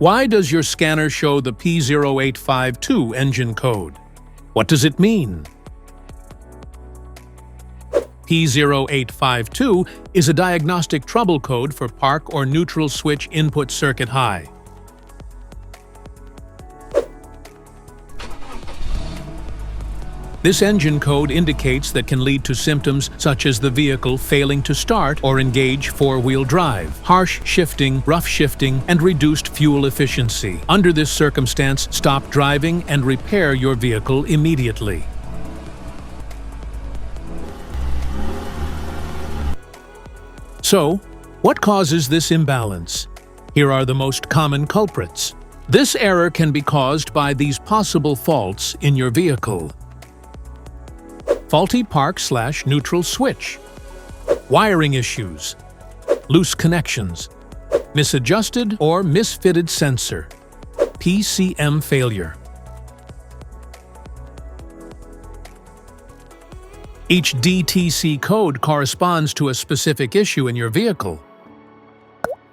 Why does your scanner show the P0852 engine code? What does it mean? P0852 is a diagnostic trouble code for park or neutral switch input circuit high. This engine code indicates that can lead to symptoms such as the vehicle failing to start or engage four-wheel drive, harsh shifting, rough shifting, and reduced fuel efficiency. Under this circumstance, stop driving and repair your vehicle immediately. So, what causes this imbalance? Here are the most common culprits. This error can be caused by these possible faults in your vehicle. Faulty park/neutral switch, wiring issues, loose connections, misadjusted or misfitted sensor, PCM failure. Each DTC code corresponds to a specific issue in your vehicle.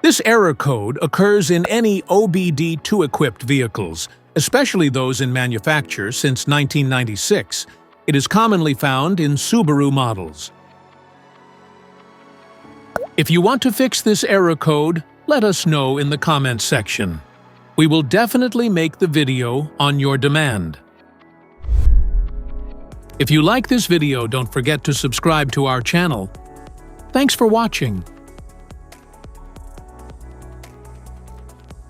This error code occurs in any OBD2 equipped vehicles, especially those in manufacture since 1996. It is commonly found in Subaru models. If you want to fix this error code, let us know in the comments section. We will definitely make the video on your demand. If you like this video, don't forget to subscribe to our channel. Thanks for watching.